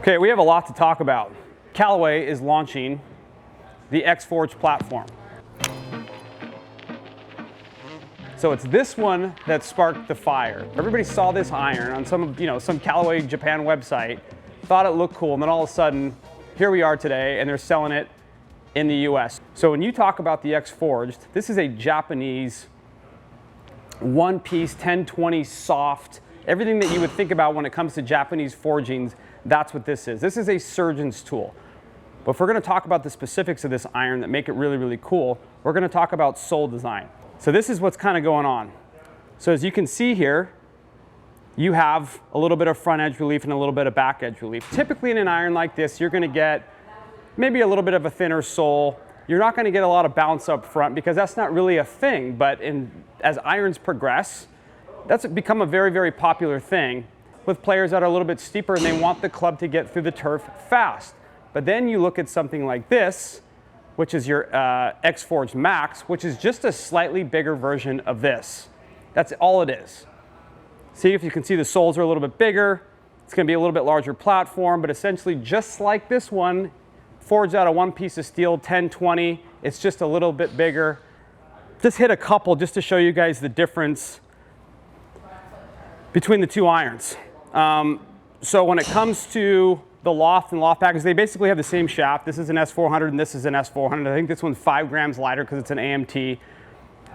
Okay, we have a lot to talk about. Callaway is launching the X-Forge platform. So it's this one that sparked the fire. Everybody saw this iron on some Callaway Japan website, thought it looked cool, and then all of a sudden, here we are today, and they're selling it in the US. So when you talk about the X-Forged, this is a Japanese one-piece 1020 soft, everything that you would think about when it comes to Japanese forgings, that's what this is. This is a surgeon's tool. But if we're going to talk about the specifics of this iron that make it really, really cool, we're going to talk about sole design. So this is what's kind of going on. So as you can see here, you have a little bit of front edge relief and a little bit of back edge relief. Typically in an iron like this, you're going to get maybe a little bit of a thinner sole. You're not going to get a lot of bounce up front because that's not really a thing. But as irons progress, that's become a very, very popular thing with players that are a little bit steeper and they want the club to get through the turf fast. But then you look at something like this, which is your X-Forged Max, which is just a slightly bigger version of this. That's all it is. See, if you can see, the soles are a little bit bigger. It's going to be a little bit larger platform, but essentially just like this one, forged out of one piece of steel, 1020. It's just a little bit bigger. Just hit a couple just to show you guys the difference between the two irons. So when it comes to the loft and loft package, they basically have the same shaft. This is an S400 and this is an S400. I think this one's 5 grams lighter because it's an AMT.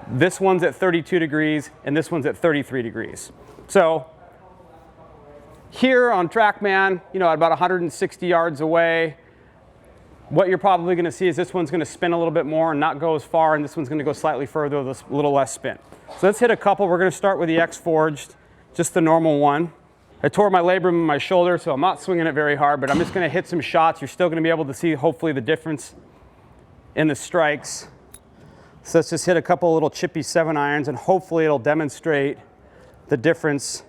This one's at 32 degrees and this one's at 33 degrees. So here on TrackMan, at about 160 yards away, what you're probably going to see is this one's going to spin a little bit more and not go as far, and this one's going to go slightly further with a little less spin. So let's hit a couple. We're going to start with the X-Forged, just the normal one. I tore my labrum in my shoulder, so I'm not swinging it very hard, but I'm just going to hit some shots. You're still going to be able to see, hopefully, the difference in the strikes. So let's just hit a couple little chippy 7 irons, and hopefully it'll demonstrate the difference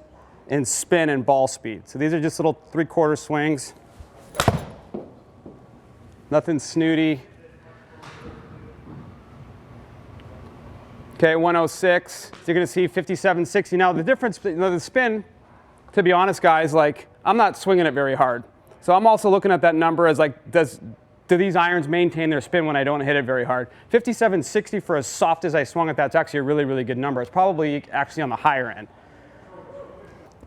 in spin and ball speed. So these are just little 3/4 swings. Nothing snooty. Okay, 106. So you're going to see 57, 60. Now the difference, the spin, to be honest, guys, I'm not swinging it very hard. So I'm also looking at that number as do these irons maintain their spin when I don't hit it very hard? 57, 60 for as soft as I swung it, that's actually a really, really good number. It's probably actually on the higher end.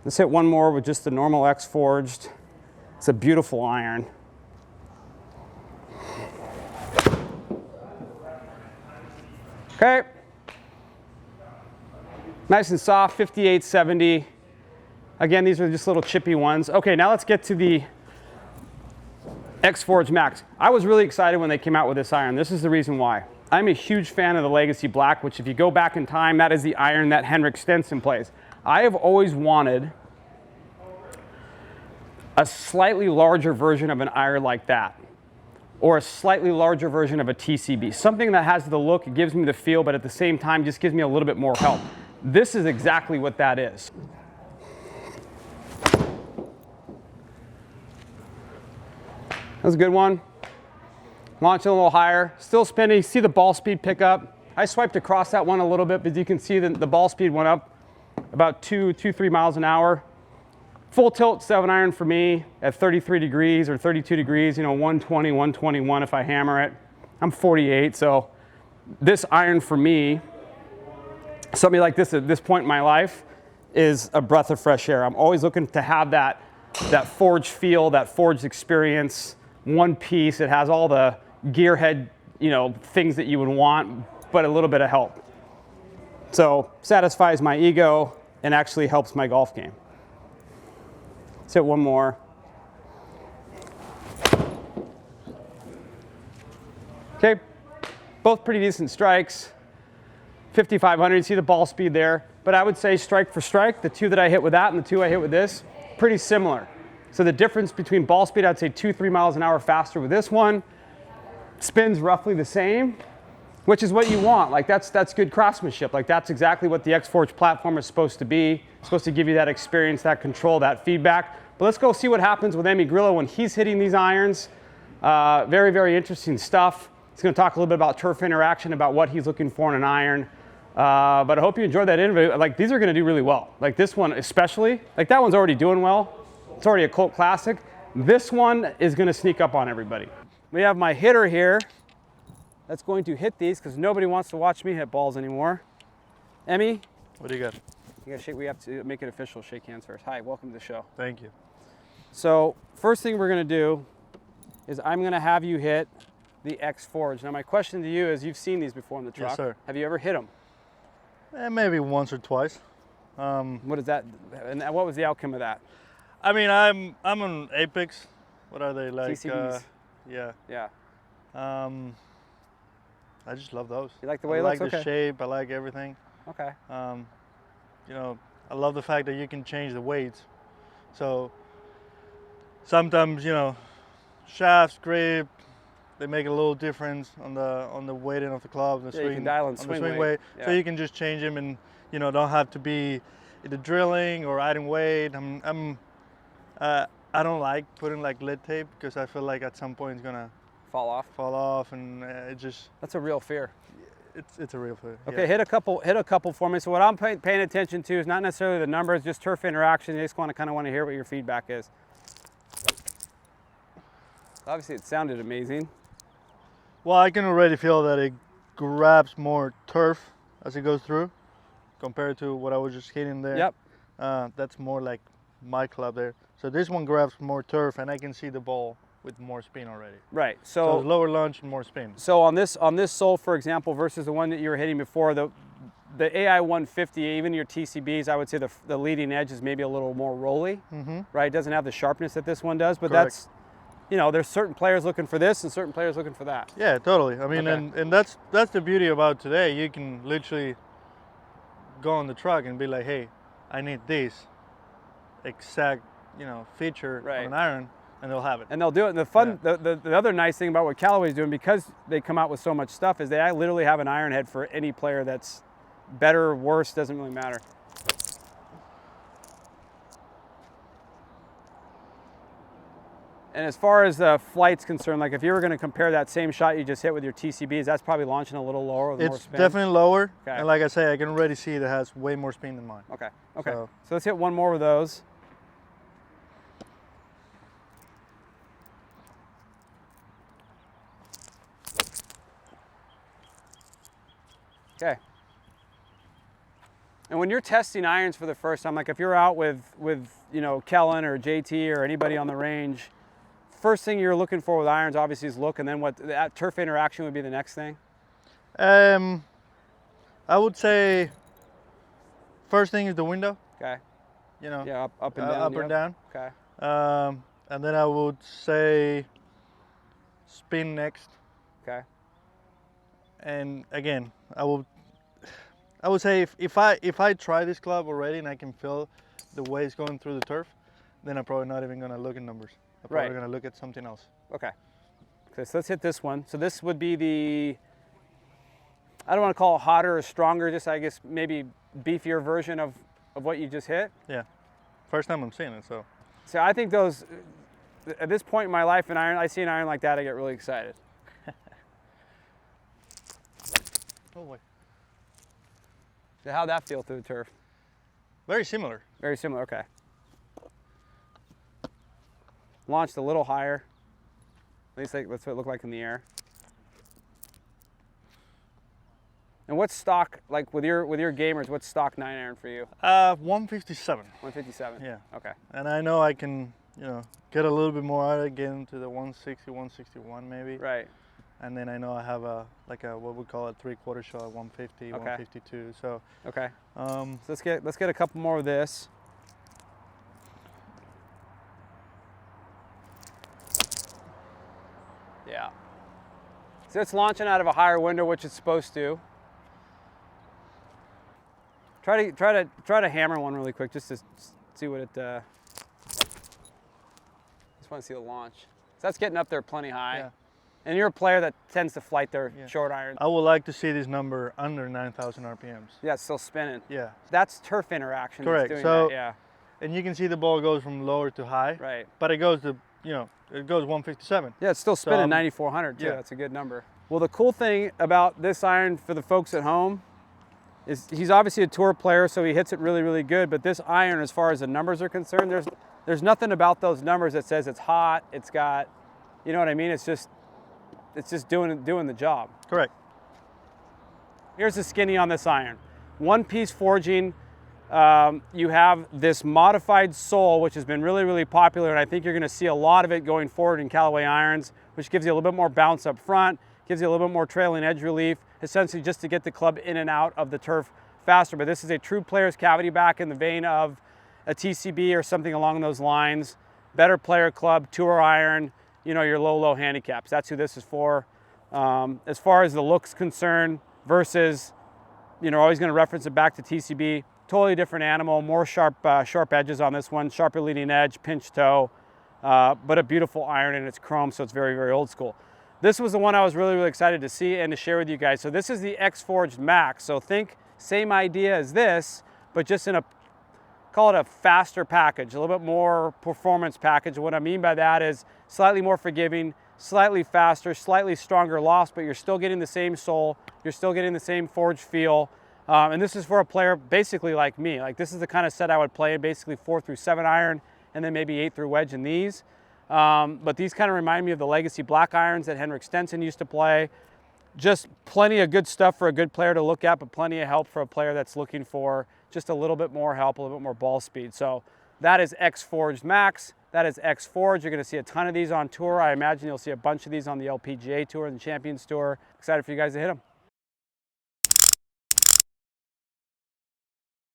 Let's hit one more with just the normal X-Forged. It's a beautiful iron. Okay. Nice and soft, 58, 70. Again, these are just little chippy ones. Okay, now let's get to the X-Forged Max. I was really excited when they came out with this iron. This is the reason why. I'm a huge fan of the Legacy Black, which if you go back in time, that is the iron that Henrik Stenson plays. I have always wanted a slightly larger version of an iron like that, or a slightly larger version of a TCB. Something that has the look, it gives me the feel, but at the same time just gives me a little bit more help. This is exactly what that is. That's a good one. Launch it a little higher. Still spinning. See the ball speed pick up. I swiped across that one a little bit, but you can see the ball speed went up about 3 miles an hour. Full tilt 7 iron for me at 33 degrees or 32 degrees, 120, 121 if I hammer it. I'm 48, so this iron for me, something like this at this point in my life, is a breath of fresh air. I'm always looking to have that forged feel, that forged experience, one piece. It has all the gearhead, things that you would want, but a little bit of help. So satisfies my ego and actually helps my golf game. Let's hit one more. Okay, both pretty decent strikes. 5,500, you see the ball speed there. But I would say strike for strike, the 2 that I hit with that and the 2 I hit with this, pretty similar. So the difference between ball speed, I'd say 2-3 miles an hour faster with this one. Spins roughly the same, which is what you want. That's good craftsmanship. That's exactly what the X-Forged platform is supposed to be. It's supposed to give you that experience, that control, that feedback. But let's go see what happens with Emi Grillo when he's hitting these irons. Very, very interesting stuff. He's going to talk a little bit about turf interaction, about what he's looking for in an iron. But I hope you enjoyed that interview. These are going to do really well. This one especially. That one's already doing well. It's already a cult classic. This one is going to sneak up on everybody. We have my hitter here that's going to hit these because nobody wants to watch me hit balls anymore. Emmy, What do you got? you gotta shake. We have to make it official. Shake hands first. Hi, welcome to the show. Thank you. So first thing we're gonna do is I'm gonna have you hit the X Forge. Now my question to you is, you've seen these before in the truck. Yes, sir. Have you ever hit them? Maybe once or twice. What is that? And what was the outcome of that? I mean, I'm on Apex. What are they like? TCBs. Yeah. Yeah. I just love those. You like the way I it like looks? the Okay. shape. I like everything. Okay. You know, I love the fact that you can change the weights. So sometimes, you know, shafts, grip, they make a little difference on the weighting of the club, the Yeah, you swing, can dial in on swing the swing weight. weight. Yeah. So you can just change them, and you know, don't have to be either drilling or adding weight. I don't like putting like lead tape because I feel like at some point it's gonna Fall off. and it just That's a real fear. it's a real fear. Okay, Yeah. hit a couple for me. So what I'm paying attention to is not necessarily the numbers, just turf interaction. I just kind of want to hear what your feedback is. Obviously, it sounded amazing. Well, I can already feel that it grabs more turf as it goes through compared to what I was just hitting there. Yep. That's more like my club there. So this one grabs more turf, and I can see the ball with more spin already. Right. So So lower launch and more spin. so on this sole, for example, versus the one that you were hitting before, the AI 150, even your TCBs, I would say the leading edge is maybe a little more rolly. Right. It doesn't have the sharpness that this one does, but Correct. that's, you know, there's certain players looking for this and certain players looking for that. Yeah, totally. I mean, Okay. and that's the beauty about today. You can literally go on the truck and be like, hey, I need this exact, you know, feature Right. on an iron, and they'll have it. And they'll do it. And the fun, the other nice thing about what Callaway's doing, because they come out with so much stuff, is they literally have an iron head for any player that's better or worse, doesn't really matter. And as far as the flight's concerned, like if you were going to compare that same shot you just hit with your TCBs, that's probably launching a little lower with more It's spin. definitely lower, Okay. and like I say, I can already see it has way more spin than mine. Okay. Okay. So- So let's hit one more with those. Okay. And when you're testing irons for the first time, like if you're out with you know, Kellen or JT or anybody on the range, first thing you're looking for with irons obviously is look, and then what, that turf interaction would be the next thing. I would say first thing is the window. Okay. You know, Yeah, up and down. up yep. and down. Okay. And then I would say spin next. Okay. And again, I would say if I try this club already and I can feel the way it's going through the turf, then I'm probably not even gonna look at numbers. I'm probably Right. gonna look at something else. Okay. Okay, so let's hit this one. So this would be the, I don't want to call it hotter or stronger, just I guess maybe beefier version of what you just hit. Yeah, first time I'm seeing it, so. So I think those, at this point in my life in iron, I see an iron like that, I get really excited. Oh wait. So how'd that feel through the turf? Very similar. Very similar, okay. Launched a little higher. At least that's what it looked like in the air. And what's stock, like with your gamers, what's stock 9 iron for you? 157. 157? Yeah. Okay. And I know I can, you know, get a little bit more out of it, get into the 160, 161 maybe. Right. And then I know I have what we call a 3/4 shot, 150, Okay. 152. So Okay. So let's get a couple more of this. Yeah. So it's launching out of a higher window, which it's supposed to. Try to hammer one really quick just to see what it. Just want to see the launch. So that's getting up there plenty high. Yeah. And you're a player that tends to flight their Yeah. short irons. I would like to see this number under 9,000 RPMs. Yeah, it's still spinning. Yeah. That's turf interaction. Correct. That's doing So- that, yeah. And you can see the ball goes from lower to high. Right. But it goes to, you know, it goes 157. Yeah, it's still spinning I'm- 9,400 too. yeah. That's a good number. Well, the cool thing about this iron for the folks at home is he's obviously a tour player, so he hits it really, really good. But this iron, as far as the numbers are concerned, there's nothing about those numbers that says it's hot, it's got, you know what I mean? It's just doing the job. Correct. Here's the skinny on this iron. One-piece forging. You have this modified sole, which has been really, really popular, and I think you're going to see a lot of it going forward in Callaway irons, which gives you a little bit more bounce up front, gives you a little bit more trailing edge relief, essentially just to get the club in and out of the turf faster. But this is a true player's cavity back in the vein of a TCB or something along those lines. Better player club, tour iron, you know, your low handicaps. That's who this is for. As far as the look's concerned versus, you know, always going to reference it back to TCB. Totally different animal, more sharp edges on this one, sharper leading edge, pinch toe, but a beautiful iron, and it's chrome, so it's very, very old school. This was the one I was really, really excited to see and to share with you guys. So this is the X-Forged Max. So think same idea as this, but just in a, call it a faster package, a little bit more performance package. What I mean by that is slightly more forgiving, slightly faster, slightly stronger loft, but you're still getting the same sole, you're still getting the same forged feel. And this is for a player basically like me. Like, this is the kind of set I would play in, basically 4 through 7 iron, and then maybe 8 through wedge in these. But these kind of remind me of the legacy black irons that Henrik Stenson used to play. Just plenty of good stuff for a good player to look at, but plenty of help for a player that's looking for just a little bit more help, a little bit more ball speed. So that is X-Forged Max. That is X-Forged. You're going to see a ton of these on tour. I imagine you'll see a bunch of these on the LPGA Tour and the Champions Tour. Excited for you guys to hit them.